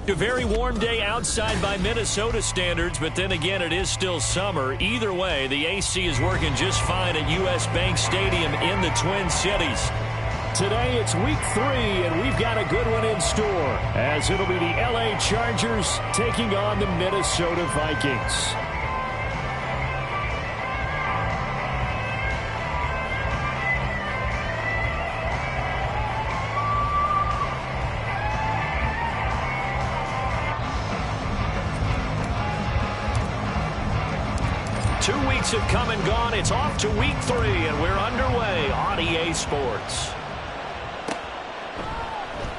A very warm day outside by Minnesota standards, but then again, it is still summer. Either way, the AC is working just fine at U.S. Bank Stadium in the Twin Cities. Today, it's week 3, and we've got a good one in store, as it'll be the L.A. Chargers taking on the Minnesota Vikings. Have come and gone. It's off to week 3, and we're underway on EA Sports.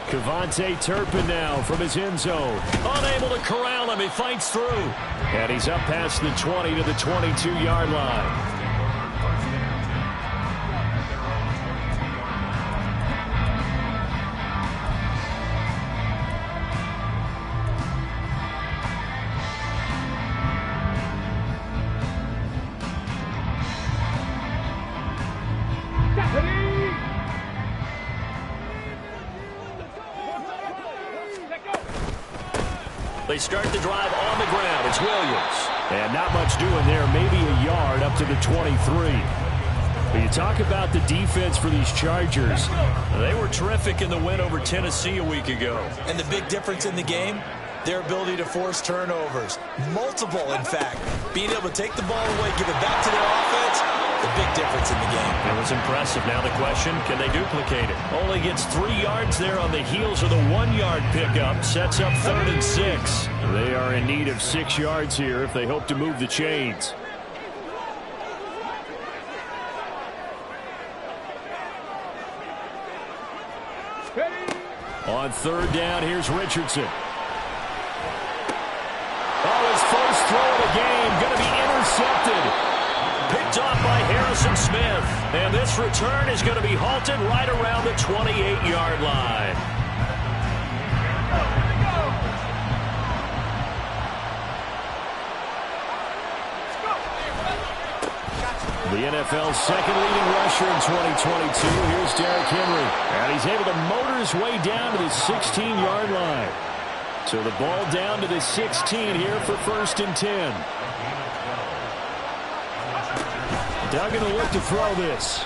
Cavante Turpin now from his end zone. Unable to corral him. He fights through. And he's up past the 20 to the 22-yard line. They start the drive on the ground. It's Williams. And not much doing there. Maybe a yard up to the 23. But you talk about the defense for these Chargers. They were terrific in the win over Tennessee a week ago. And the big difference in the game, their ability to force turnovers. Multiple, in fact. Being able to take the ball away, give it back to their offense, the big difference in the game. It was impressive. Now the question, can they duplicate it? Only gets 3 yards there on the heels of the 1-yard pickup. Sets up 3rd and 6. They are in need of 6 yards here if they hope to move the chains. On 3rd down, here's Richardson. Oh, his first throw of the game going to be intercepted. Picked off by Harrison Smith. And this return is going to be halted right around the 28-yard line. The NFL's second leading rusher in 2022. Here's Derrick Henry. And he's able to motor his way down to the 16-yard line. So the ball down to the 16 here for 1st and 10. Duggan will look to throw this.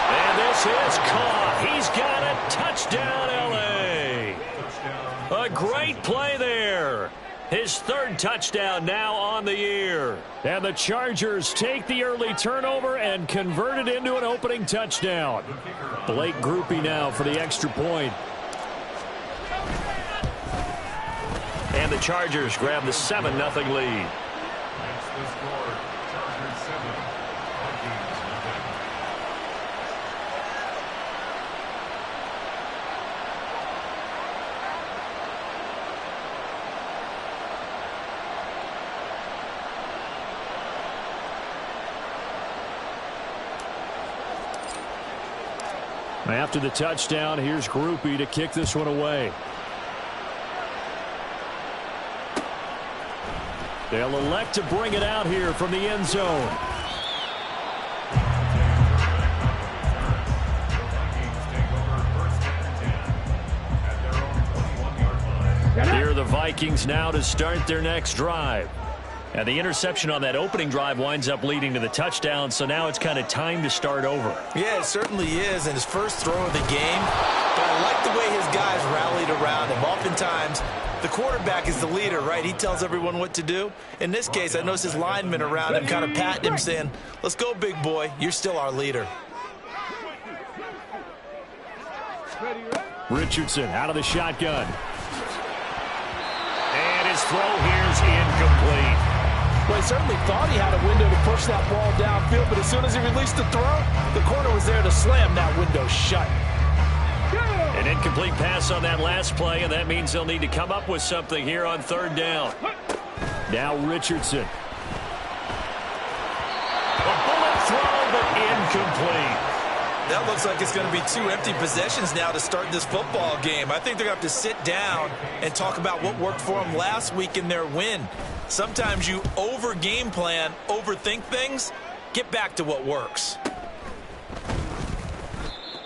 And this is caught. He's got a touchdown, L.A. A great play there. His 3rd touchdown now on the year. And the Chargers take the early turnover and convert it into an opening touchdown. Blake Grupe now for the extra point. And the Chargers grab the 7-0 lead. After the touchdown, here's Grupe to kick this one away. They'll elect to bring it out here from the end zone. Here are the Vikings now to start their next drive. And the interception on that opening drive winds up leading to the touchdown, so now it's kind of time to start over. Yeah, it certainly is, and his first throw of the game. But I like the way his guys rallied around him. Oftentimes, the quarterback is the leader, right? He tells everyone what to do. In this case, I noticed his linemen around him kind of patting him, saying, let's go, big boy. You're still our leader. Richardson out of the shotgun. And His throw here's incomplete. Well, he certainly thought he had a window to push that ball downfield, but as soon as he released the throw, the corner was there to slam that window shut. An incomplete pass on that last play, and that means they'll need to come up with something here on third down. Now Richardson. A bullet throw, but incomplete. That looks like it's going to be 2 empty possessions now to start this football game. I think they're going to have to sit down and talk about what worked for them last week in their win. Sometimes you over-game plan, overthink things, get back to what works.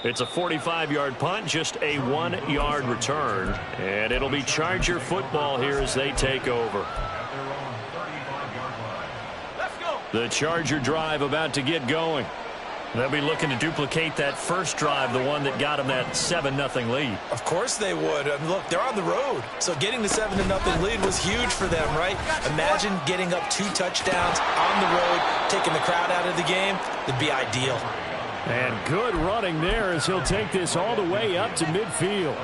It's a 45-yard punt, just a 1-yard return. And it'll be Charger football here as they take over. The Charger drive about to get going. They'll be looking to duplicate that first drive, the one that got them that 7-0 lead. Of course they would. I mean, look, they're on the road. So getting the 7-0 lead was huge for them, right? Imagine getting up 2 touchdowns on the road, taking the crowd out of the game. It'd be ideal. And good running there as he'll take this all the way up to midfield.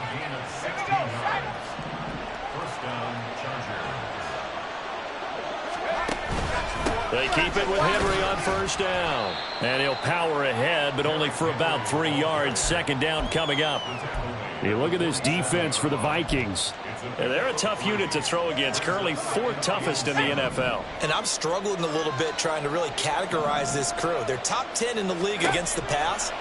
They keep it with Henry on first down. And he'll power ahead, but only for about 3 yards. Second down coming up. You look at this defense for the Vikings. And they're a tough unit to throw against. Currently 4th toughest in the NFL. And I'm struggling a little bit trying to really categorize this crew. They're top 10 in the league against the pass,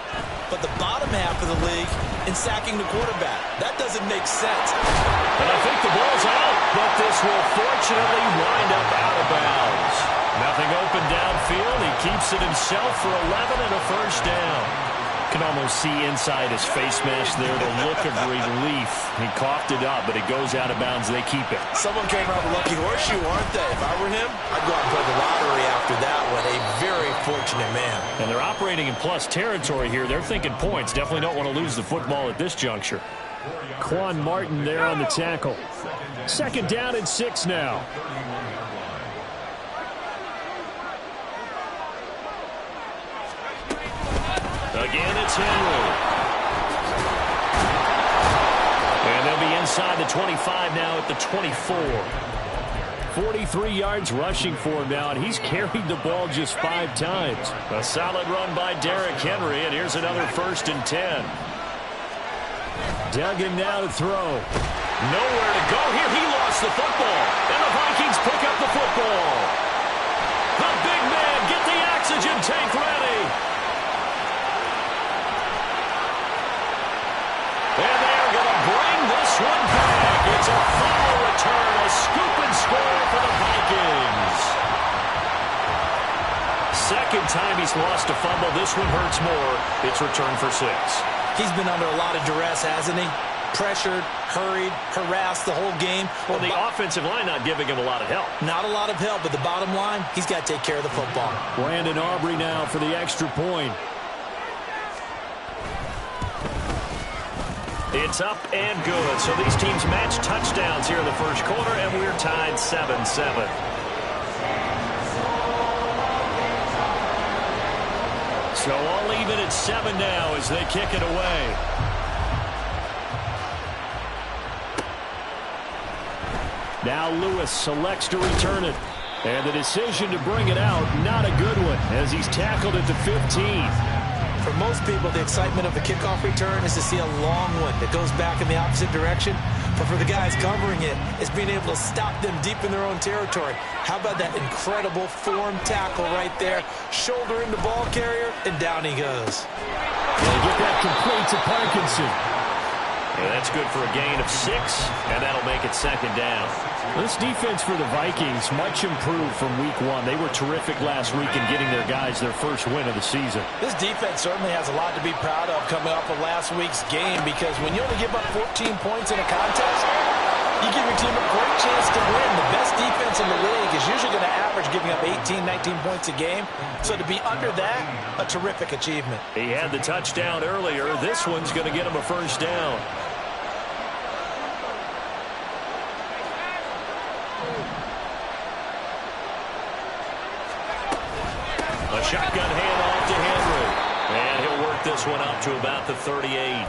but the bottom half of the league in sacking the quarterback. That doesn't make sense. And I think the ball's out, but this will fortunately wind up out of bounds. Nothing open downfield. He keeps it himself for 11 and a first down. Can almost see inside his face mask there the look of relief. He coughed it up, but it goes out of bounds. They keep it. Someone came out with a lucky horseshoe, aren't they? If I were him, I'd go out and play the lottery after that one. A very fortunate man. And they're operating in plus territory here. They're thinking points. Definitely don't want to lose the football at this juncture. Quan Martin there on the tackle. Second down and 6 now. Again, it's Henry. And they'll be inside the 25 now at the 24. 43 yards rushing for him now, and he's carried the ball just 5 times. A solid run by Derrick Henry, and here's another 1st and 10. Duggan now to throw. Nowhere to go here. He lost the football, and the Vikings pick up the football. The big man, get the oxygen tank ready. And they're going to bring this one back. It's a fumble return, a scoop and score for the Vikings. Second time he's lost a fumble. This one hurts more. It's returned for 6. He's been under a lot of duress, hasn't he? Pressured, hurried, harassed the whole game. Well, the offensive line not giving him a lot of help. Not a lot of help, but the bottom line, he's got to take care of the football. Brandon Aubrey now for the extra point. It's up and good. So these teams match touchdowns here in the first quarter, and we're tied 7-7. So all even at 7 now as they kick it away. Now Lewis selects to return it. And the decision to bring it out, not a good one, as he's tackled at the 15. For most people, the excitement of the kickoff return is to see a long one that goes back in the opposite direction. But for the guys covering it, it's being able to stop them deep in their own territory. How about that incredible form tackle right there? Shoulder in the ball carrier, and down he goes. They get that complete to Parkinson. Yeah, that's good for a gain of 6, and that'll make it second down. This defense for the Vikings, much improved from week 1. They were terrific last week in getting their guys their first win of the season. This defense certainly has a lot to be proud of coming off of last week's game, because when you only give up 14 points in a contest, you give your team a great chance to win. The best defense in the league is usually going to average giving up 18, 19 points a game. So to be under that, a terrific achievement. He had the touchdown earlier. This one's going to get him a first down. A shotgun handoff to Henry. And he'll work this this one up to about the 38.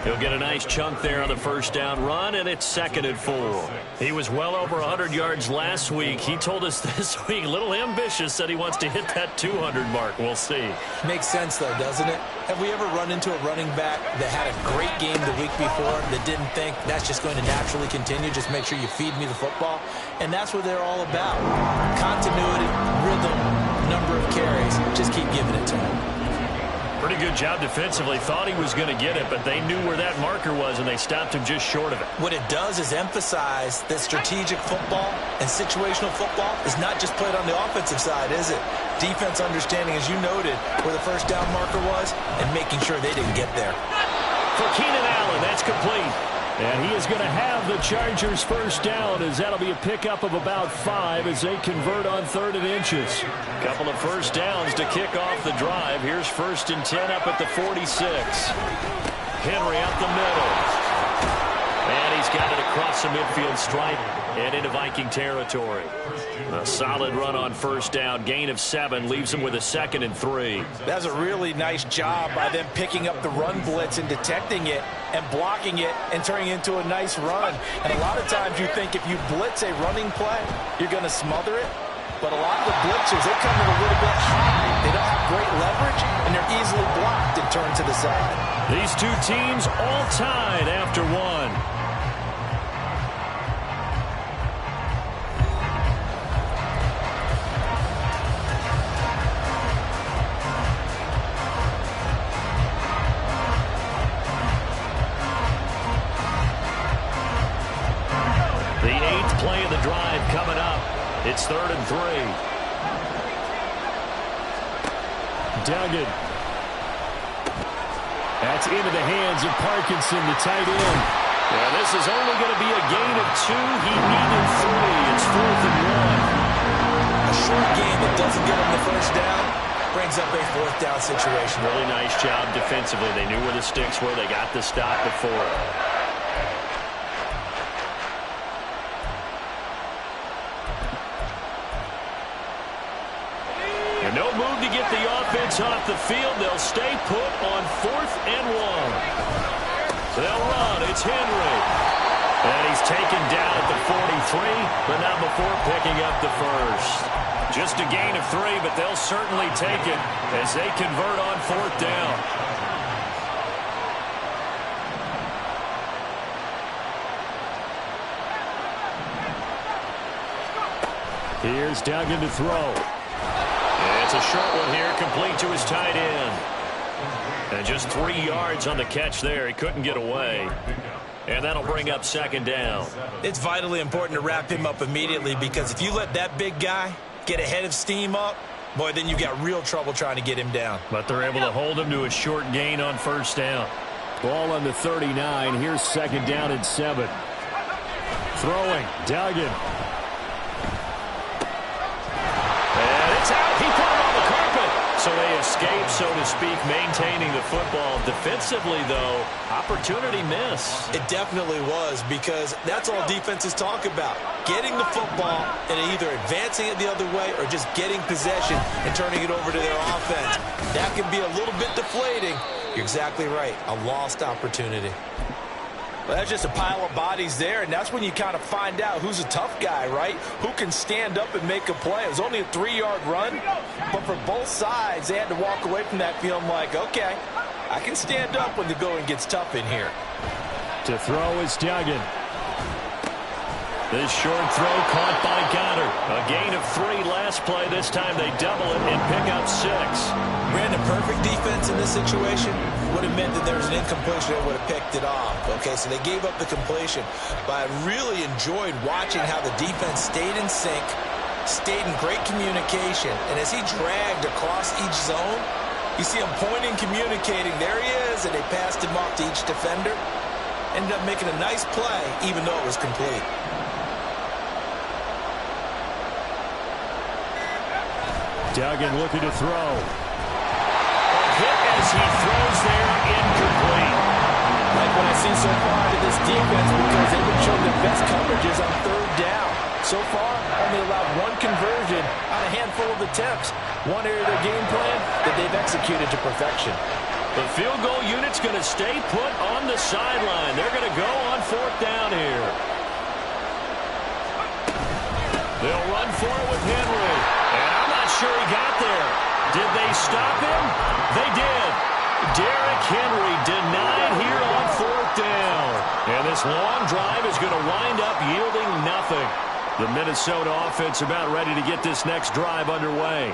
He'll get a nice chunk there on the first down run, and it's 2nd and 4. He was well over 100 yards last week. He told us this week, a little ambitious, said he wants to hit that 200 mark. We'll see. Makes sense, though, doesn't it? Have we ever run into a running back that had a great game the week before that didn't think that's just going to naturally continue? Just make sure you feed me the football. And that's what they're all about. Continuity, rhythm, number of carries. Just keep giving it to him. Pretty good job defensively. Thought he was going to get it, but they knew where that marker was, and they stopped him just short of it. What it does is emphasize that strategic football and situational football is not just played on the offensive side, is it? Defense understanding, as you noted, where the first down marker was and making sure they didn't get there. For Keenan Allen, that's complete. And he is going to have the Chargers first down, as that'll be a pickup of about 5 as they convert on 3rd and inches. Couple of first downs to kick off the drive. Here's 1st and 10 up at the 46. Henry up the middle. And he's got it across the midfield stripe and into Viking territory. A solid run on first down. Gain of 7 leaves him with a 2nd and 3. That's a really nice job by them picking up the run blitz and detecting it and blocking it and turning it into a nice run. And a lot of times you think if you blitz a running play, you're going to smother it. But a lot of the blitzers, they come in a little bit high. They don't have great leverage, and they're easily blocked and turned to the side. These two teams all tied after 1. Play of the drive coming up. It's 3rd and 3. Duggan. That's into the hands of Parkinson, the tight end. Yeah, this is only going to be a gain of 2. He needed 3. It's 4th and 1. A short game that doesn't get him the first down brings up a 4th down situation. Really nice job defensively. They knew where the sticks were. They got the stop before. No move to get the offense off the field. They'll stay put on 4th and 1. They'll run. It's Henry. And he's taken down at the 43, but not before picking up the first. Just a gain of 3, but they'll certainly take it as they convert on 4th down. Here's Duggan to throw. It's a short one here, complete to his tight end. And just 3 yards on the catch there. He couldn't get away. And that'll bring up 2nd down. It's vitally important to wrap him up immediately, because if you let that big guy get ahead of steam up, boy, then you got real trouble trying to get him down. But they're able to hold him to a short gain on first down. Ball on the 39. Here's 2nd down and 7. Throwing. Duggan. So they escape, so to speak, maintaining the football. Defensively, though, opportunity miss. It definitely was, because that's all defenses talk about. Getting the football and either advancing it the other way or just getting possession and turning it over to their offense. That can be a little bit deflating. You're exactly right. A lost opportunity. Well, that's just a pile of bodies there, and that's when you kind of find out who's a tough guy, right? Who can stand up and make a play. It was only a 3-yard run, but for both sides, they had to walk away from that feeling like, okay, I can stand up when the going gets tough in here. To throw is Duggan. This short throw caught by Goddard. A gain of 3 last play. This time they double it and pick up 6. Brandon, perfect defense in this situation would have meant that there was an incompletion that would have picked it off. Okay, so they gave up the completion. But I really enjoyed watching how the defense stayed in sync, stayed in great communication. And as he dragged across each zone, you see him pointing, communicating. There he is, and they passed him off to each defender. Ended up making a nice play, even though it was complete. Duggan looking to throw. Hit as he throws there, incomplete. Like what I see so far to this defense, because they've been showing the best coverages on 3rd down. So far, only allowed 1 conversion on a handful of attempts. One area of their game plan that they've executed to perfection. The field goal unit's going to stay put on the sideline. They're going to go on 4th down here. They'll run for it with Henry. And I'm not sure he got there. Did they stop him? They did. Derrick Henry denied here on 4th down. And this long drive is going to wind up yielding nothing. The Minnesota offense about ready to get this next drive underway.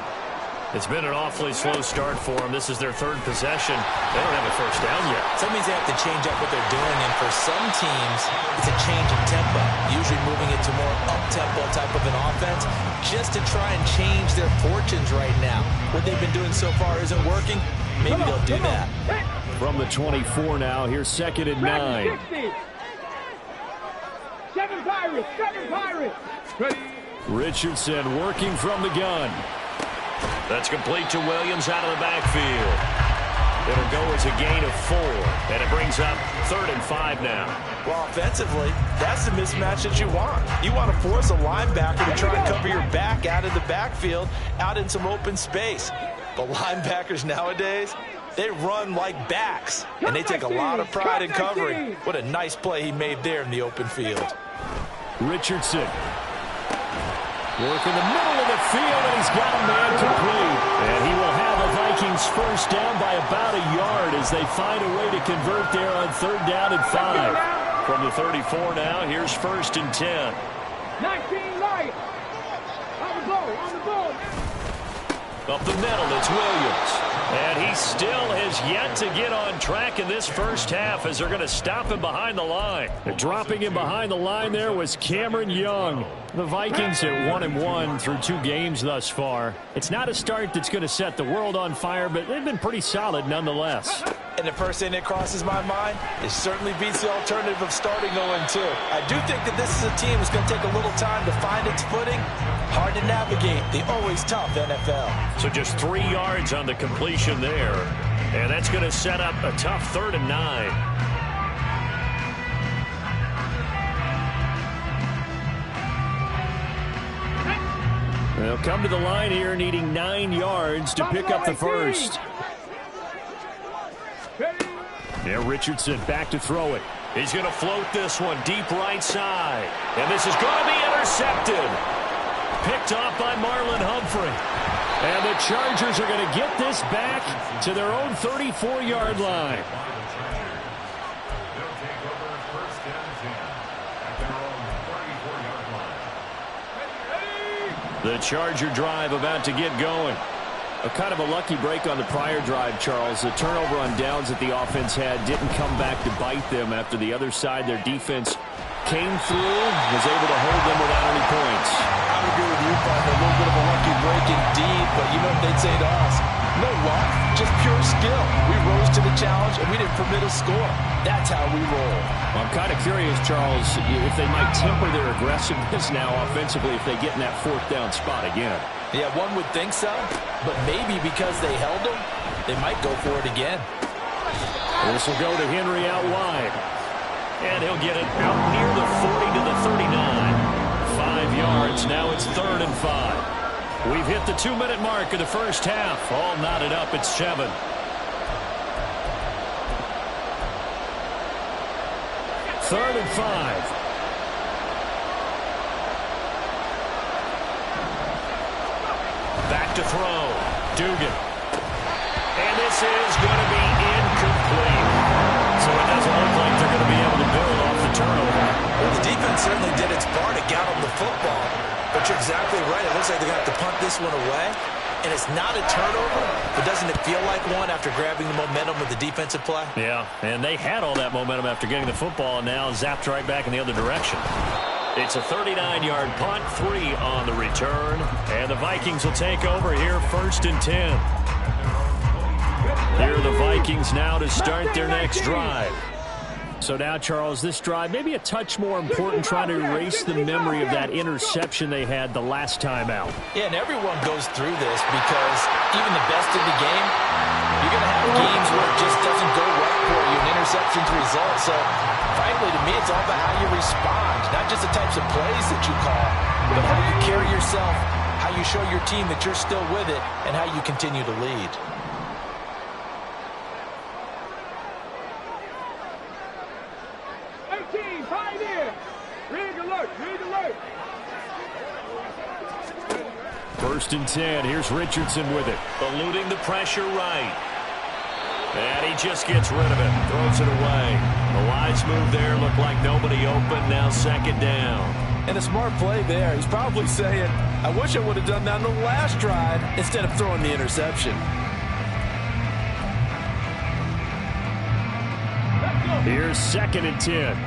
It's been an awfully slow start for them. This is their 3rd possession. They don't have a first down yet. So that means they have to change up what they're doing, and for some teams, it's a change in tempo, usually moving it to more up-tempo type of an offense, just to try and change their fortunes right now. What they've been doing so far isn't working. Maybe they'll do that. From the 24 now, here's 2nd and 9. 7 Pirates, 7 Pirates. Richardson working from the gun. That's complete to Williams out of the backfield. It'll go as a gain of 4, and it brings up 3rd and 5 now. Well, offensively, that's the mismatch that you want. You want to force a linebacker to try and cover your back out of the backfield, out in some open space. But linebackers nowadays, they run like backs, and they take a lot of pride in covering. What a nice play he made there in the open field. Richardson. Work in the middle of the field, and he's got a man complete. And he will have the Vikings first down by about a yard as they find a way to convert there on 3rd down and 5. From the 34 now, here's 1st and 10. 19 right. On the ball, on the ball. Up the middle, it's Williams. And he still has yet to get on track in this first half as they're going to stop him behind the line. Dropping him behind the line there was Cameron Young. The Vikings at 1-1 through 2 games thus far. It's not a start that's going to set the world on fire, but they've been pretty solid nonetheless. And the first thing that crosses my mind, it certainly beats the alternative of starting 0-2. I do think that this is a team that's going to take a little time to find its footing. Hard to navigate the always tough NFL. So just 3 yards on the completion there. And that's going to set up a tough 3rd and 9. They'll come to the line here needing 9 yards to pick up the first. Yeah, Richardson back to throw it. He's going to float this one deep right side. And this is going to be intercepted. Picked off by Marlon Humphrey. And the Chargers are going to get this back to their own 34-yard line. The Charger drive about to get going. A kind of a lucky break on the prior drive, Charles. The turnover on downs that the offense had didn't come back to bite them after the other side. Their defense came through, was able to hold them without any points. I would agree with you, partner. A little bit of a lucky break indeed, but you know what they'd say to us? No luck, just pure skill. We rose to the challenge, and we didn't permit a score. That's how we roll. Well, I'm kind of curious, Charles, if they might temper their aggressiveness now offensively if they get in that 4th down spot again. Yeah, one would think so, but maybe because they held them, they might go for it again. This will go to Henry out wide. And he'll get it out near the 40 to the 39. 5 yards. Now it's 3rd and 5. We've hit the 2-minute mark of the first half. All knotted up at 7. Third and 5. Back to throw. Dugan. And this is going to be incomplete. So it doesn't look like they're going to be able to build off the turnover. Well, the defense certainly did its part to get them the football. But you're exactly right. It looks like they're going to have to punt this one away. And it's not a turnover, but doesn't it feel like one after grabbing the momentum with the defensive play? Yeah, and they had all that momentum after getting the football and now zapped right back in the other direction. It's a 39-yard punt, 3 on the return. And the Vikings will take over here 1st and 10. Here are the Vikings now to start their next drive. So now, Charles, this drive maybe a touch more important, trying to erase the memory of that interception they had the last time out. Yeah, and everyone goes through this because even the best in the game, you're going to have games where it just doesn't go right for you, and interceptions result. So, frankly, to me, it's all about how you respond, not just the types of plays that you call, but how you carry yourself, how you show your team that you're still with it, and how you continue to lead. tight end. Rig alert, rig alert. 1st and 10. Here's Richardson with it. Eluding the pressure right. And he just gets rid of it. Throws it away. The wise move there. Looked like nobody open. Now 2nd down. And a smart play there. He's probably saying, I wish I would have done that on the last drive instead of throwing the interception. Here's 2nd and 10.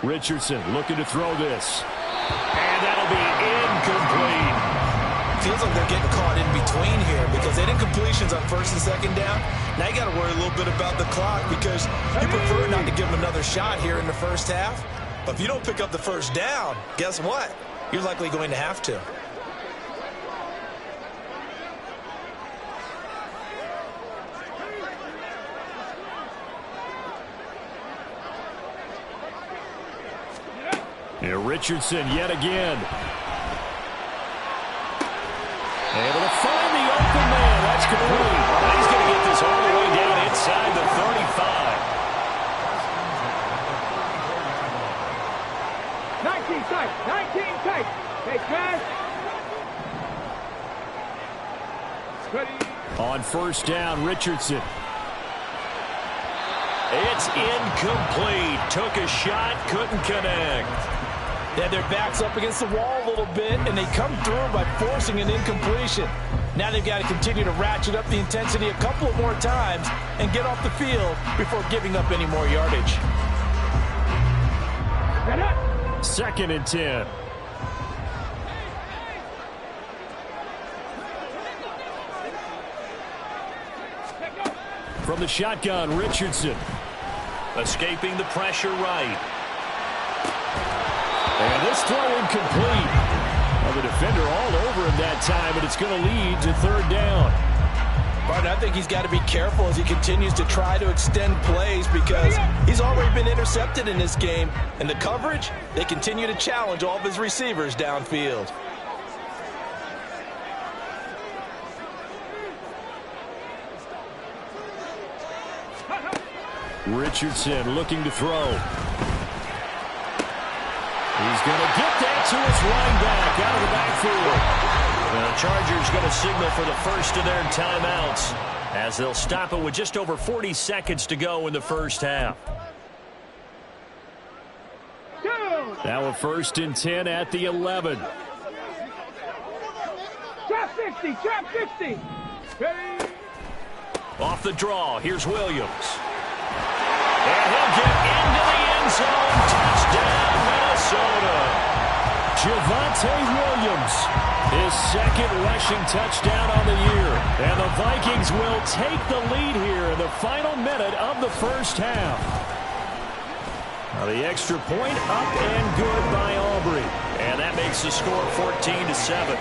Richardson looking to throw this. And that'll be incomplete. Feels like they're getting caught in between here because they didn't completions on 1st and 2nd down. Now you got to worry a little bit about the clock because you prefer not to give them another shot here in the 1st half. But if you don't pick up the 1st down, guess what? You're likely going to have to. Here Richardson yet again. Able to find the open man. That's complete. And he's going to get this all the way down inside the 35. 19 tight, 19 tight. Hey, guys. Ready. On 1st down, Richardson. It's incomplete. Took a shot, couldn't connect. They had their backs up against the wall a little bit, and they come through by forcing an incompletion. Now they've got to continue to ratchet up the intensity a couple of more times and get off the field before giving up any more yardage. 2nd and 10. From the shotgun, Richardson. Escaping the pressure right. And this throw incomplete. Well, the defender all over him that time, and it's going to lead to 3rd down. But I think he's got to be careful as he continues to try to extend plays because he's already been intercepted in this game. And the coverage, they continue to challenge all of his receivers downfield. Richardson looking to throw. He's going to get that to his running back out of the backfield. The Chargers going to signal for the first of their timeouts as they'll stop it with just over 40 seconds to go in the 1st half. Now a 1st and 10 at the 11. Trap 60, trap 60. Ready. Off the draw, here's Williams. And he'll get into the end zone. Touchdown, Minnesota. Javonte Williams, his 2nd rushing touchdown on the year. And the Vikings will take the lead here in the final minute of the 1st half. Now the extra point up and good by Aubrey. And that makes the score 14-7.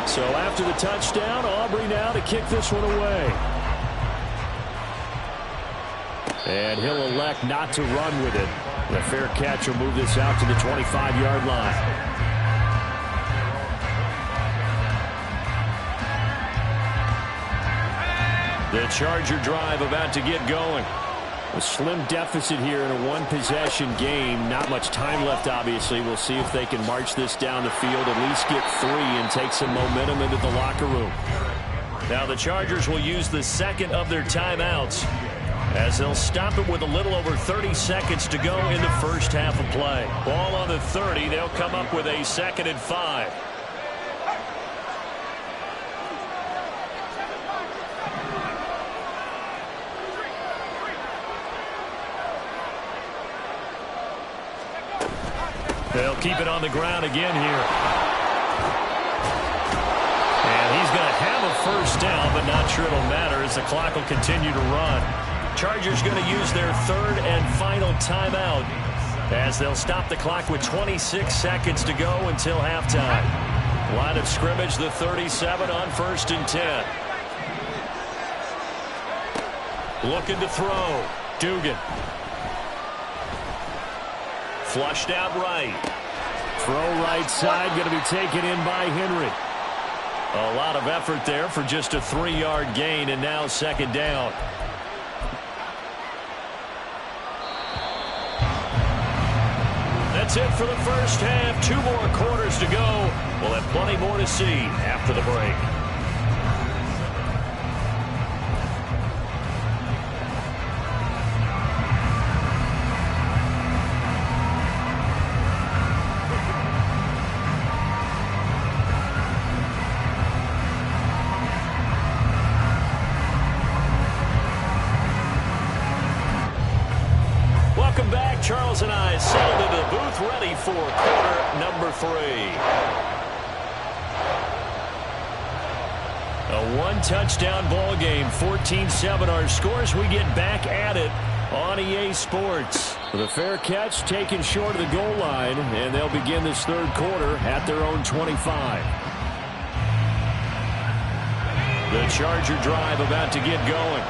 So after the touchdown, Aubrey now to kick this one away. And he'll elect not to run with it. The fair catch will move this out to the 25-yard line. The Charger drive about to get going. A slim deficit here in a one-possession game. Not much time left, obviously. We'll see if they can march this down the field, at least get 3 and take some momentum into the locker room. Now the Chargers will use the 2nd of their timeouts as they'll stop it with a little over 30 seconds to go in the 1st half of play. Ball on the 30. They'll come up with a 2nd and 5. They'll keep it on the ground again here. And he's going to have a 1st down, but not sure it'll matter as the clock will continue to run. Chargers going to use their 3rd and final timeout as they'll stop the clock with 26 seconds to go until halftime. Line of scrimmage, the 37 on 1st and 10. Looking to throw. Dugan. Flushed out right. Throw right side, going to be taken in by Henry. A lot of effort there for just a 3-yard gain, and now second down. That's it for the first half. 2 more quarters to go. We'll have plenty more to see after the break. Welcome back. Charles and I settled into the booth, ready for quarter number 3. A 1-touchdown ball game, 14-7 our scores. We get back at it on EA Sports. With a fair catch taken short of the goal line, and they'll begin this third quarter at their own 25. The Charger drive about to get going.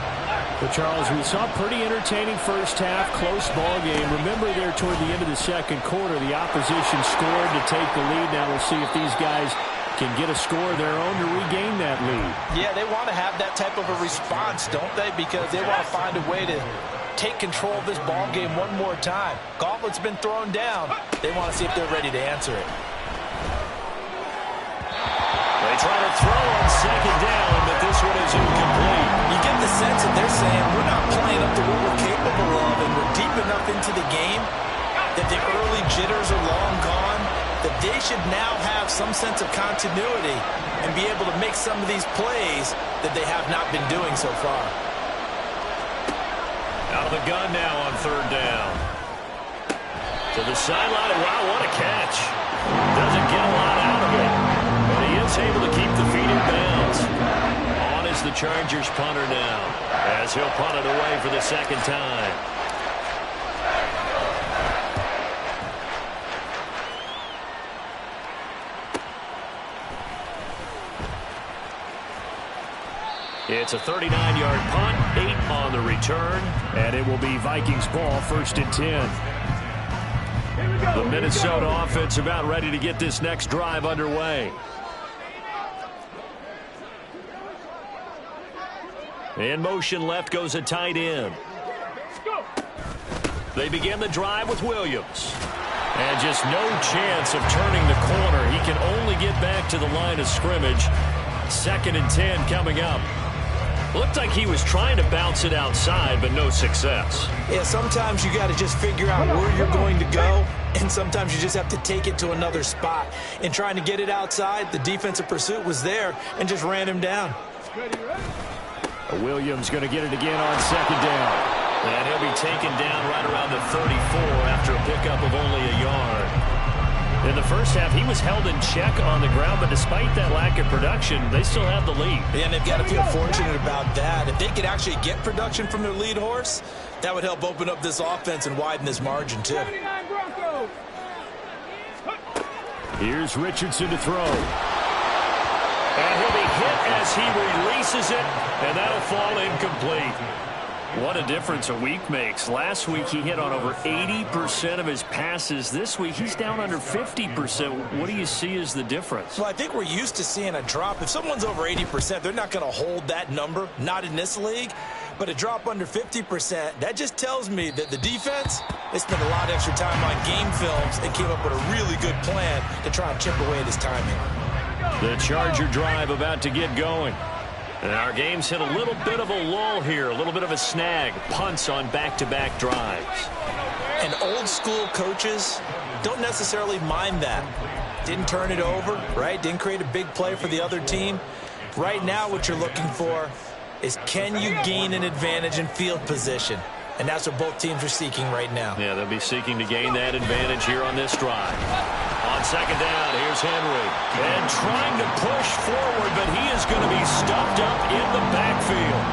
But, Charles, we saw a pretty entertaining first half, close ball game. Remember there toward the end of the second quarter, the opposition scored to take the lead. Now we'll see if these guys can get a score of their own to regain that lead. Yeah, they want to have that type of a response, don't they? Because they want to find a way to take control of this ball game one more time. Gauntlet's been thrown down. They want to see if they're ready to answer it. They try to throw on second down, but this one is incomplete. You get the sense that they're saying we're not playing up to what we're capable of, and we're deep enough into the game that the early jitters are long gone, that they should now have some sense of continuity and be able to make some of these plays that they have not been doing so far. Out of the gun now on third down. To the sideline. Wow, what a catch. Doesn't get a lot out of it. But he is able to keep the feet in bounds. On is the Chargers punter now, as he'll punt it away for the second time. It's a 39-yard punt, 8 on the return, and it will be Vikings ball, 1st and 10. The Minnesota offense about ready to get this next drive underway. In motion left goes a tight end. They begin the drive with Williams. And just no chance of turning the corner. He can only get back to the line of scrimmage. 2nd and 10 coming up. Looked like he was trying to bounce it outside, but no success. Yeah, sometimes you got to just figure out where you're going to go, and sometimes you just have to take it to another spot. In trying to get it outside, the defensive pursuit was there and just ran him down. Williams going to get it again on second down. And he'll be taken down right around the 34 after a pickup of only a yard. In the first half, he was held in check on the ground, but despite that lack of production, they still have the lead. And they've got to feel fortunate about that. If they could actually get production from their lead horse, that would help open up this offense and widen this margin, too. Here's Richardson to throw. And he'll be hit as he releases it, and that'll fall incomplete. What a difference a week makes. Last week he hit on over 80% of his passes. This week he's down under 50%. What do you see as the difference? Well, I think we're used to seeing a drop. If someone's over 80%, they're not going to hold that number, not in this league. But a drop under 50%, that just tells me that the defense, they spent a lot of extra time on game films and came up with a really good plan to try and chip away at his timing. The Charger drive about to get going. And our game's hit a little bit of a lull here, a little bit of a snag. Punts on back-to-back drives. And old-school coaches don't necessarily mind that. Didn't turn it over, right? Didn't create a big play for the other team. Right now what you're looking for is can you gain an advantage in field position? And that's what both teams are seeking right now. Yeah, they'll be seeking to gain that advantage here on this drive. On second down, here's Henry. And trying to push forward, but he is going to be stuffed up in the backfield.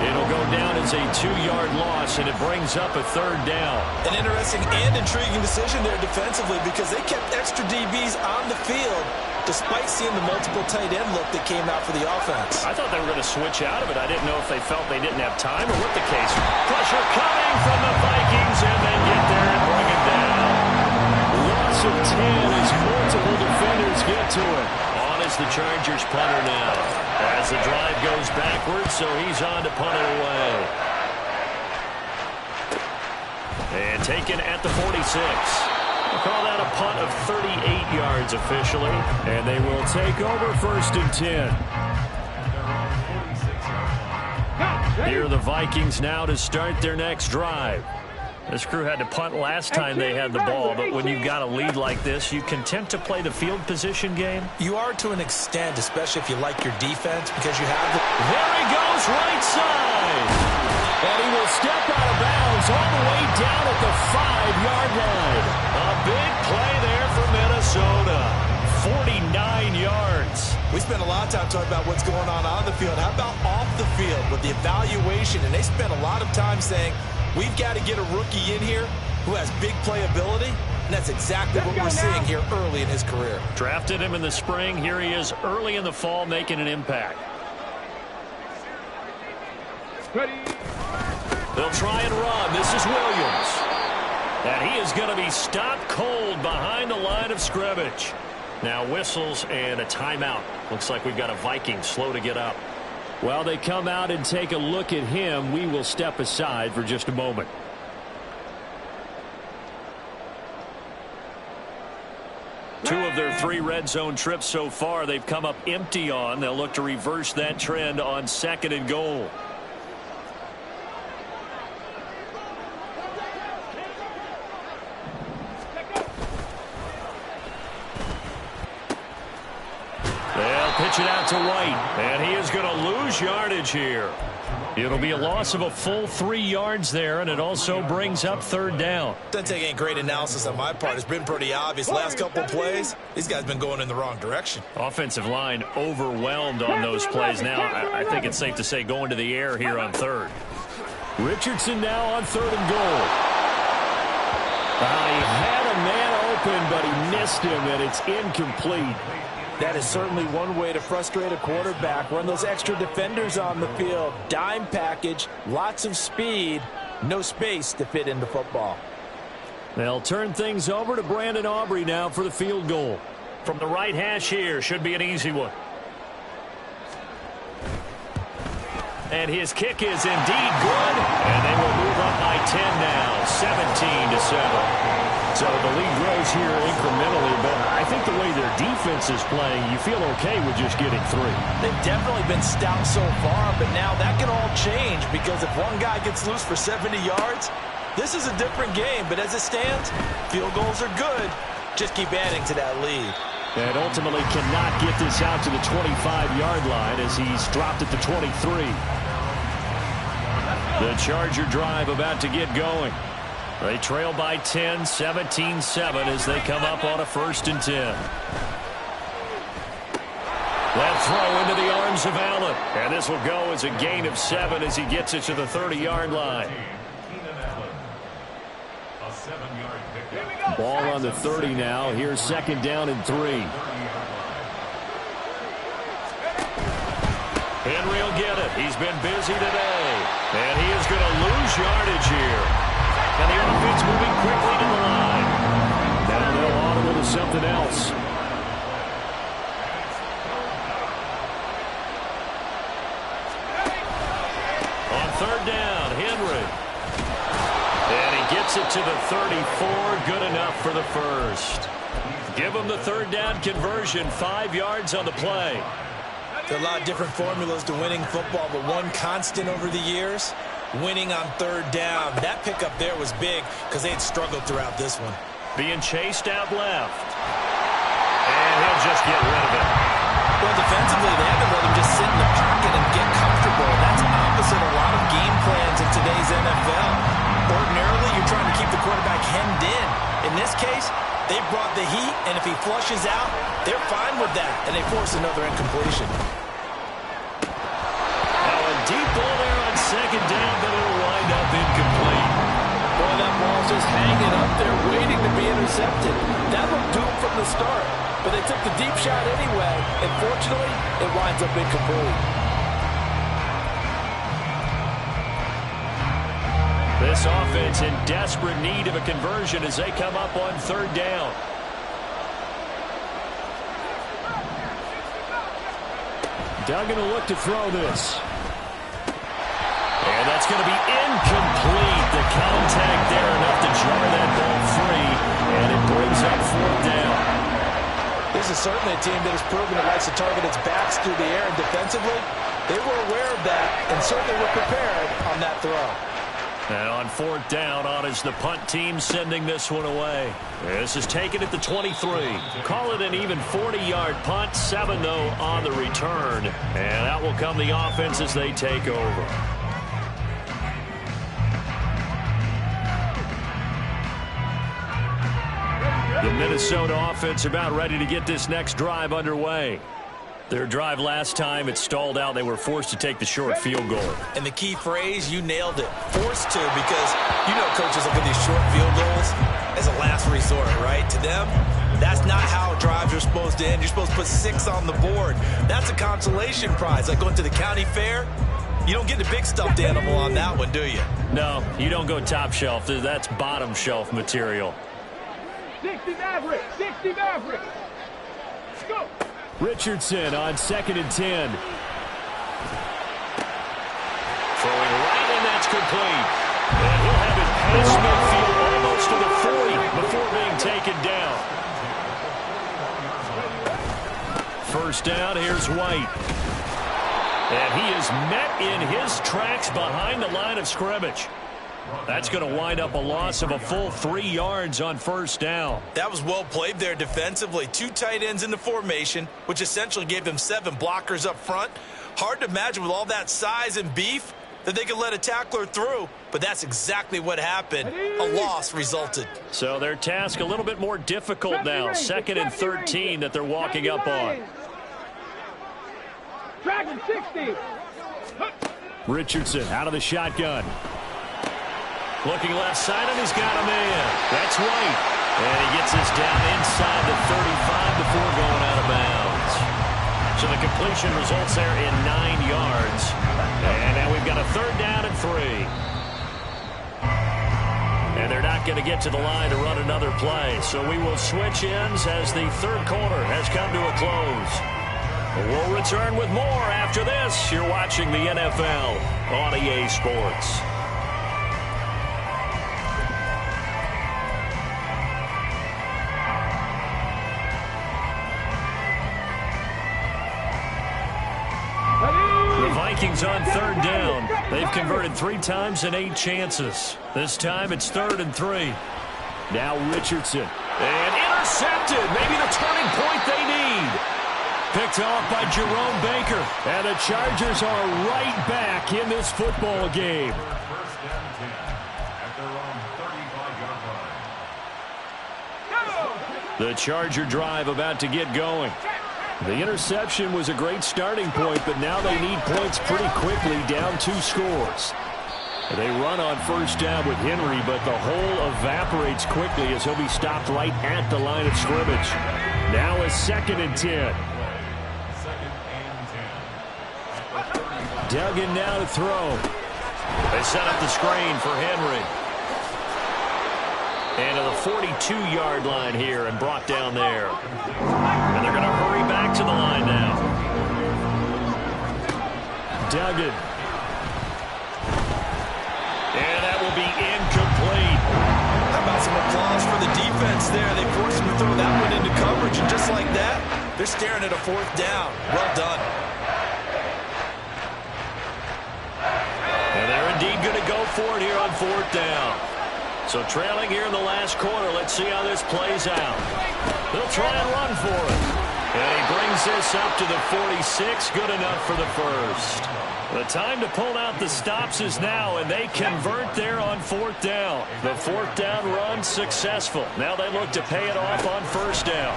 It'll go down as a 2-yard loss, and it brings up a third down. An interesting and intriguing decision there defensively because they kept extra DBs on the field despite seeing the multiple tight end look that came out for the offense. I thought they were going to switch out of it. I didn't know if they felt they didn't have time or what the case. Pressure coming from the Vikings, and they get there and bring it down. Loss of 10 as multiple defenders get to it. On is the Chargers punter now. As the drive goes backwards, so he's on to punt it away. And taken at the 46. We'll call that a punt of 38 yards officially. And they will take over 1st and 10. Here are the Vikings now to start their next drive. This crew had to punt last time they had the ball, but when you've got a lead like this, you content to play the field position game? You are to an extent, especially if you like your defense, because you have the... There he goes, right side! And he will step out of bounds all the way down at the 5-yard line. A big play there for Minnesota. 49 yards. We spent a lot of time talking about what's going on the field. How about off the field with the evaluation? And they spent a lot of time saying, we've got to get a rookie in here who has big playability, and that's exactly what we're seeing here early in his career. Drafted him in the spring. Here he is early in the fall making an impact. They'll try and run. This is Williams. And he is going to be stopped cold behind the line of scrimmage. Now whistles and a timeout. Looks like we've got a Viking slow to get up. While they come out and take a look at him, we will step aside for just a moment. Two of their 3 red zone trips so far they've come up empty on. They'll look to reverse that trend on 2nd and goal. They'll pitch it out to White, and he is going to lose yardage here. It'll be a loss of a full 3 yards there, and it also brings up 3rd down. Doesn't take any great analysis on my part. It's been pretty obvious. Last couple of plays, these guys been going in the wrong direction. Offensive line overwhelmed on those plays. Now, I think it's safe to say going to the air here on 3rd. Richardson now on 3rd and goal. He had a man open, but he missed him, and it's incomplete. That is certainly one way to frustrate a quarterback. Run those extra defenders on the field. Dime package, lots of speed, no space to fit into football. They'll turn things over to Brandon Aubrey now for the field goal. From the right hash here, should be an easy one. And his kick is indeed good. And they will move up by 10 now, 17-7. So the lead grows here incrementally, but I think the way their defense is playing, you feel okay with just getting 3. They've definitely been stout so far, but now that can all change because if one guy gets loose for 70 yards, this is a different game. But as it stands, field goals are good. Just keep adding to that lead. And ultimately cannot get this out to the 25-yard line as he's dropped at the 23. The Charger drive about to get going. They trail by 10, 17-7 as they come up on a 1st and 10. That throw into the arms of Allen. And this will go as a gain of 7 as he gets it to the 30-yard line. Ball on the 30 now. Here's 2nd down and 3. Henry will get it. He's been busy today. And he is going to lose yardage here. And the offense moving quickly to the line. Now they'll audible to something else. On 3rd down, Henry. And he gets it to the 34. Good enough for the 1st. Give him the 3rd down conversion. 5 yards on the play. There are a lot of different formulas to winning football, but one constant over the years, winning on 3rd down. That pickup there was big because they had struggled throughout this one. Being chased out left. And he'll just get rid of it. Well, defensively, they haven't let him just sit in the pocket and get comfortable. That's opposite a lot of game plans in today's NFL. Ordinarily, you're trying to keep the quarterback hemmed in. In this case, they brought the heat, and if he flushes out, they're fine with that, and they force another incompletion. Now a deep ball there on 2nd down, but it'll wind up incomplete. Boy, that ball's just hanging up there, waiting to be intercepted. That looked doomed from the start, but they took the deep shot anyway, and fortunately, it winds up incomplete. This offense in desperate need of a conversion as they come up on 3rd down. Duggan will look to throw this. And that's going to be incomplete. The contact there enough to jar that ball free, and it brings up 4th down. This is certainly a team that has proven it likes to target its backs through the air, and defensively, they were aware of that and certainly were prepared on that throw. And on 4th down, on is the punt team sending this one away. This is taken at the 23. Call it an even 40-yard punt, 7 though on the return. And out will come the offense as they take over. The Minnesota offense about ready to get this next drive underway. Their drive last time, it stalled out. They were forced to take the short field goal. And the key phrase, you nailed it. Forced to, because you know coaches look at these short field goals as a last resort, right? To them, that's not how drives are supposed to end. You're supposed to put 6 on the board. That's a consolation prize. Like going to the county fair, you don't get the big stuffed animal on that one, do you? No, you don't go top shelf. That's bottom shelf material. 60 Maverick. 60 Maverick. Go. Richardson on 2nd and 10. Throwing right, and that's complete. And he'll have it past midfield almost to the 40 before being taken down. 1st down, here's White. And he is met in his tracks behind the line of scrimmage. That's going to wind up a loss of a full 3 yards on 1st down. That was well played there defensively. 2 tight ends in the formation, which essentially gave them 7 blockers up front. Hard to imagine with all that size and beef that they could let a tackler through, but that's exactly what happened. A loss resulted. So their task a little bit more difficult now. 2nd and 13 that they're walking up on. Dragon 60. Richardson out of the shotgun. Looking left side, and he's got a man. That's White. And he gets us down inside the 35 before going out of bounds. So the completion results there in 9 yards. And now we've got a 3rd down and 3. And they're not going to get to the line to run another play. So we will switch ends as the 3rd quarter has come to a close. We'll return with more after this. You're watching the NFL on EA Sports. Vikings on 3rd down. They've converted 3 times in 8 chances. This time it's 3rd and 3. Now Richardson. And intercepted. Maybe the turning point they need. Picked off by Jerome Baker. And the Chargers are right back in this football game. The Charger drive about to get going. The interception was a great starting point, but now they need points pretty quickly, down 2 scores. They run on 1st down with Henry, but the hole evaporates quickly as he'll be stopped right at the line of scrimmage. Now a 2nd and 10. Duggan now to throw. They set up the screen for Henry. And to the 42-yard line here and brought down there. And they're going to hurry back to the line now. Duggan. And that will be incomplete. How about some applause for the defense there? They forced him to throw that one into coverage, and just like that, they're staring at a 4th down. Well done. And they're indeed going to go for it here on 4th down. So trailing here in the last quarter, let's see how this plays out. They'll try and run for it. And he brings this up to the 46, good enough for the 1st. The time to pull out the stops is now, and they convert there on 4th down. The 4th down run successful. Now they look to pay it off on 1st down.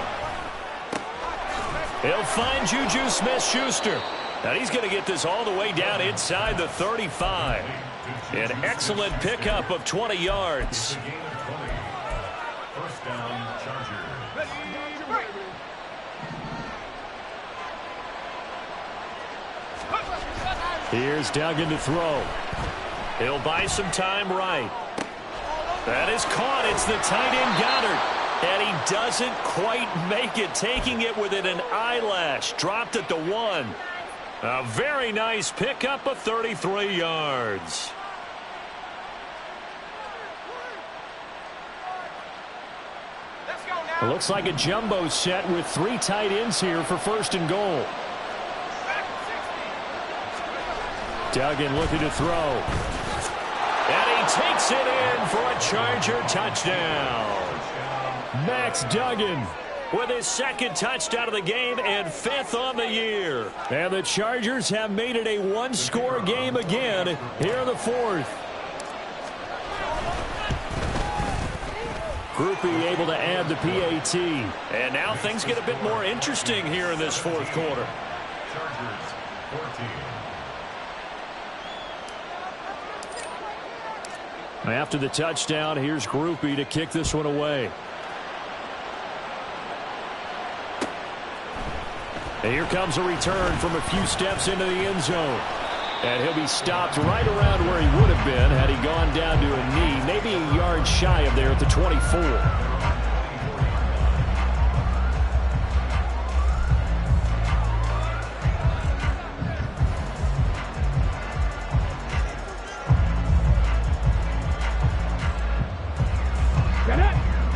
He'll find Juju Smith-Schuster. And he's going to get this all the way down inside the 35. An excellent pickup of 20 yards. 1st down, Chargers. Here's Duggan to throw. He'll buy some time right. That is caught. It's the tight end Goddard. And he doesn't quite make it, taking it within an eyelash. Dropped at the 1. A very nice pickup of 33 yards. It looks like a jumbo set with 3 tight ends here for 1st and goal. Duggan looking to throw. And he takes it in for a Charger touchdown. Max Duggan with his 2nd touchdown of the game and 5th on the year. And the Chargers have made it a 1-score game again here in the 4th. Groupie able to add the PAT. And now things get a bit more interesting here in this 4th quarter. Chargers 14. After the touchdown, here's Groupie to kick this one away. And here comes a return from a few steps into the end zone. And he'll be stopped right around where he would have been had he gone down to a knee, maybe a yard shy of there at the 24.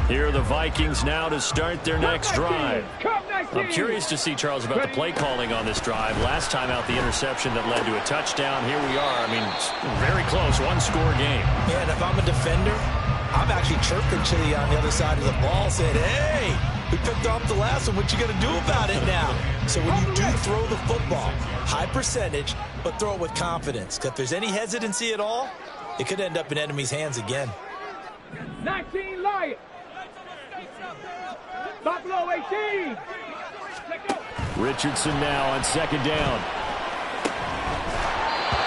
Here are the Vikings now to start their next drive. I'm curious to see, Charles, about the play calling on this drive. Last time out, the interception that led to a touchdown. Here we are. I mean, very close, 1-score game. Yeah, and if I'm a defender, I'm actually chirping to you on the other side of the ball, saying, hey, we picked off the last one. What you going to do about it now? So when you do throw the football, high percentage, but throw it with confidence. Because if there's any hesitancy at all, it could end up in enemy's hands again. 19 Lions. Buffalo 18. Richardson now on 2nd down.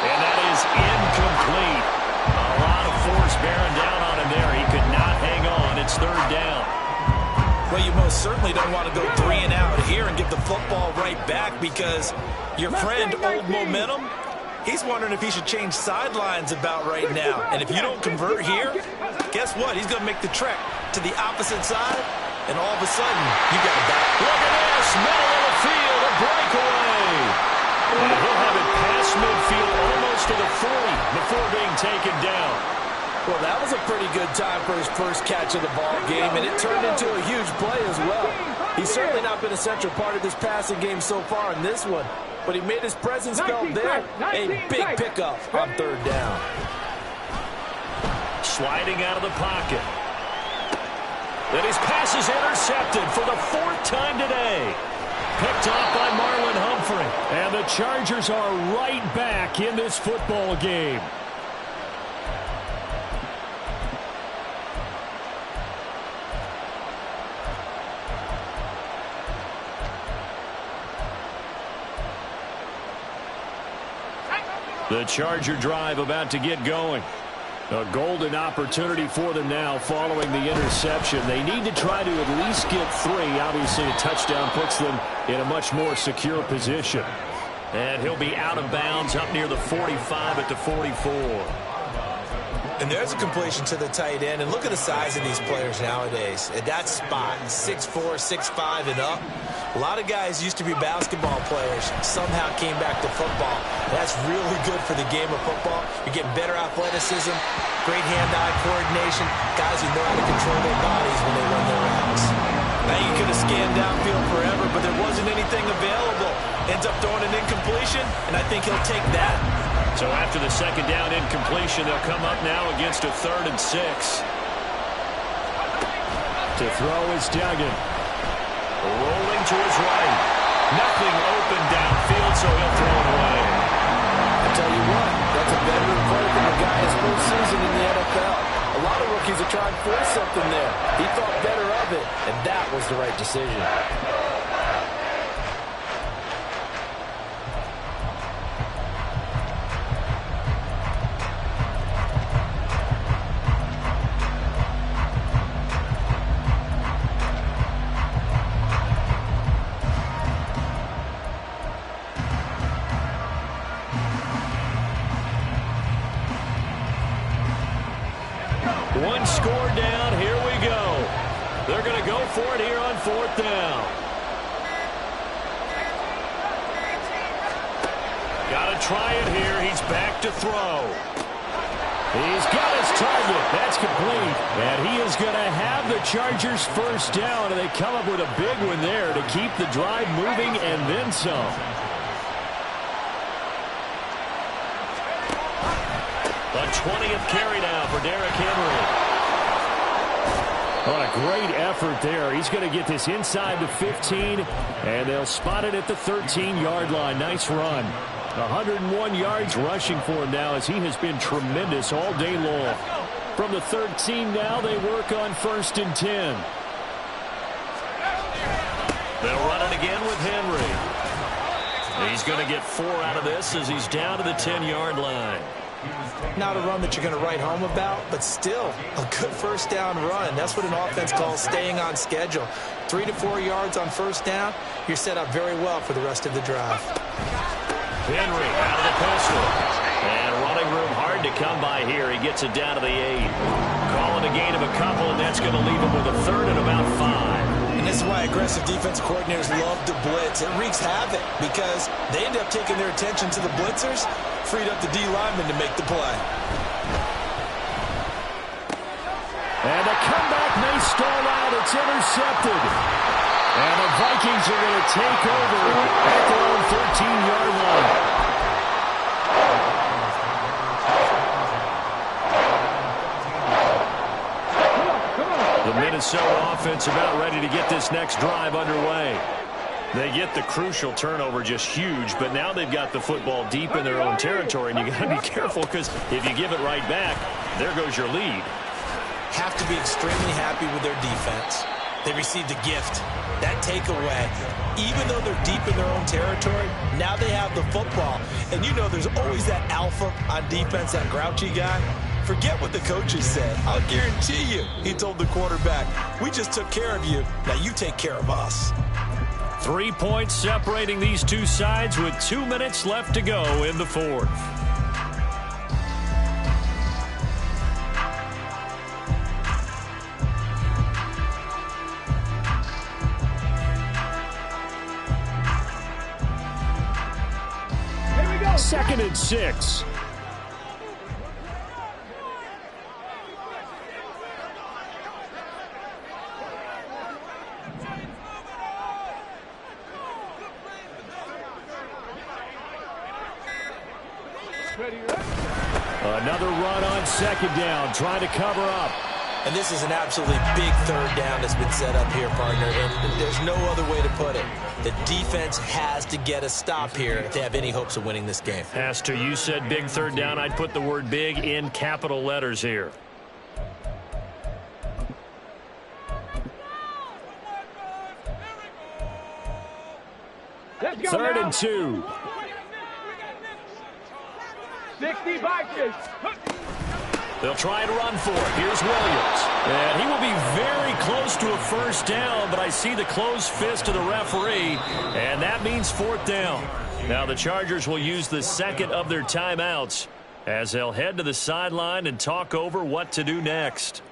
And that is incomplete. A lot of force bearing down on him there. He could not hang on. It's 3rd down. Well, you most certainly don't want to go 3 and out here and give the football right back because your friend, Old Momentum, he's wondering if he should change sidelines about right now. And if you don't convert here, guess what? He's going to make the trek to the opposite side, and all of a sudden, you got it back. Look at this, middle of the field, a breakaway. And he'll have it past midfield almost to the 40 before being taken down. Well, that was a pretty good time for his first catch of the ball game, and it turned into a huge play as well. He's certainly not been a central part of this passing game so far in this one, but he made his presence felt there. A big pickup on 3rd down. Sliding out of the pocket. Then his pass is intercepted for the 4th time today. Picked off by Marlon Humphrey. And the Chargers are right back in this football game. The Charger drive about to get going. A golden opportunity for them now following the interception. They need to try to at least get 3. Obviously, a touchdown puts them in a much more secure position. And he'll be out of bounds up near the 45 at the 44. And there's a completion to the tight end. And look at the size of these players nowadays. At that spot, 6'4", 6'5", and up. A lot of guys used to be basketball players, somehow came back to football. That's really good for the game of football. You're getting better athleticism, great hand-eye coordination, guys who know how to control their bodies when they run their routes. Now you could have scanned downfield forever, but there wasn't anything available. Ends up throwing an incompletion, and I think he'll take that. So after the 2nd down incompletion, they'll come up now against a 3rd and 6. To throw is Duggan. Rolling to his right. Nothing open downfield, so he'll throw it away. I tell you what, that's a veteran player than the guy his first season in the NFL. A lot of rookies are trying to force something there. He thought better of it, and that was the right decision. One score down. Here we go. They're going to go for it here on 4th down. Got to try it here. He's back to throw. He's got his target. That's complete. And he is going to have the Chargers first down, and they come up with a big one there to keep the drive moving and then some. The 20th carry now for Derrick Henry. What a great effort there. He's going to get this inside the 15, and they'll spot it at the 13-yard line. Nice run. 101 yards rushing for him now as he has been tremendous all day long. From the 13 now, they work on 1st and 10. They'll run it again with Henry. He's going to get 4 out of this as he's down to the 10-yard line. Not a run that you're going to write home about, but still a good first down run. That's what an offense calls staying on schedule. 3 to 4 yards on first down, you're set up very well for the rest of the drive. Henry out of the pistol. And running room hard to come by here. He gets it down to the 8. Calling a gain of a couple, and that's going to leave him with a 3rd and about 5. And this is why aggressive defensive coordinators love to blitz. It wreaks havoc because they end up taking their attention to the blitzers, freed up the D lineman to make the play. And the comeback may stall out. It's intercepted. And the Vikings are going to take over at their own 13-yard line. The Minnesota offense about ready to get this next drive underway. They get the crucial turnover, just huge, but now they've got the football deep in their own territory, and you got to be careful because if you give it right back, there goes your lead. Have to be extremely happy with their defense. They received a gift. That takeaway, even though they're deep in their own territory, now they have the football. And you know there's always that alpha on defense, that grouchy guy. Forget what the coaches said. I'll guarantee you, he told the quarterback, we just took care of you. Now you take care of us. 3 points separating these two sides with 2 minutes left to go in the 4th. Second and 6. Another run on 2nd down, trying to cover up. And this is an absolutely big 3rd down that's been set up here, partner, and there's no other way to put it. The defense has to get a stop here if they have any hopes of winning this game. Has to. You said big 3rd down. I'd put the word big in capital letters here. Let's go 3rd now. and 2. 60 Vikings. They'll try to run for it. Here's Williams. And he will be very close to a first down, but I see the closed fist of the referee, and that means 4th down. Now the Chargers will use the 2nd of their timeouts as they'll head to the sideline and talk over what to do next.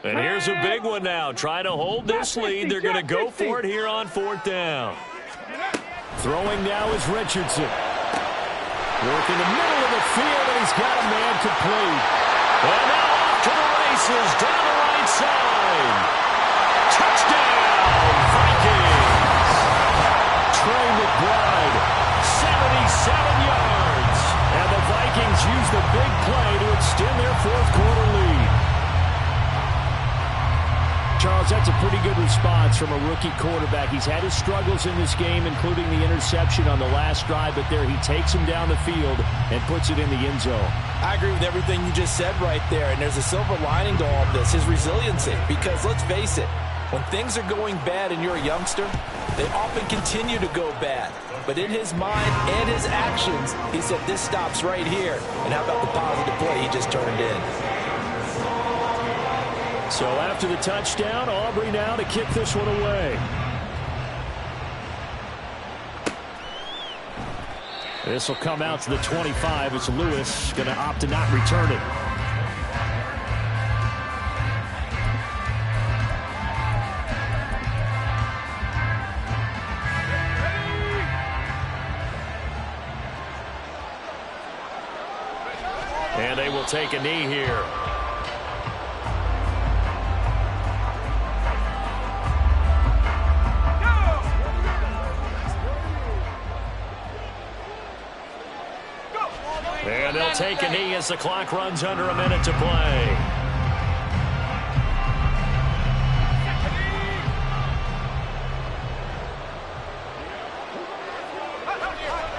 And here's a big one now. Trying to hold this lead. They're going to go for it here on 4th down. Throwing now is Richardson. Work in the middle of the field, and he's got a man complete. And now off to the races down the right side. Touchdown, Vikings. Trey McBride, 77 yards. And the Vikings use the big play to extend their 4th quarter lead. Charles, that's a pretty good response from a rookie quarterback. He's had his struggles in this game, including the interception on the last drive, but there he takes him down the field and puts it in the end zone. I agree with everything you just said right there, and there's a silver lining to all of this, his resiliency. Because let's face it, when things are going bad and you're a youngster, they often continue to go bad. But in his mind and his actions, he said, this stops right here. And how about the positive play he just turned in? So after the touchdown, Aubrey now to kick this one away. This will come out to the 25 as Lewis going to opt to not return it. And they will take a knee here. And they'll take a knee as the clock runs under a minute to play.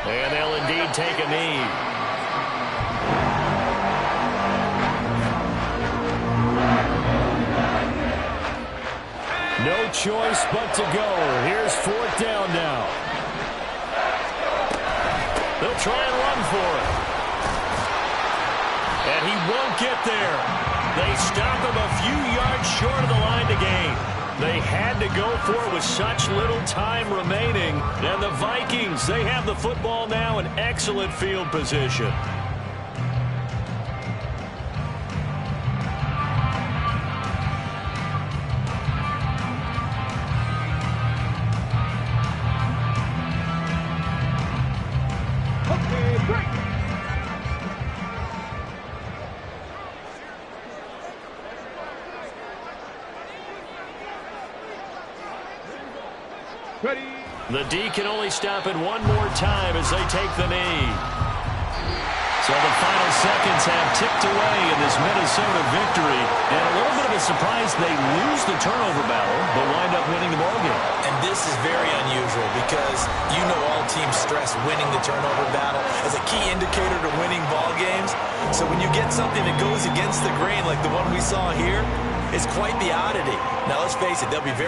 And they'll indeed take a knee. No choice but to go. Here's fourth down now. They'll try and run for it. And he won't get there. They stop him a few yards short of the line to gain. They had to go for it with such little time remaining. And the Vikings, they have the football now in excellent field position. The D can only stop it one more time as they take the knee. So the final seconds have ticked away in this Minnesota victory. And a little bit of a surprise, they lose the turnover battle, but wind up winning the ballgame. And this is very unusual because you know all teams stress winning the turnover battle as a key indicator to winning ball games. So when you get something that goes against the grain like the one we saw here, it's quite the oddity. Now let's face it, they'll be very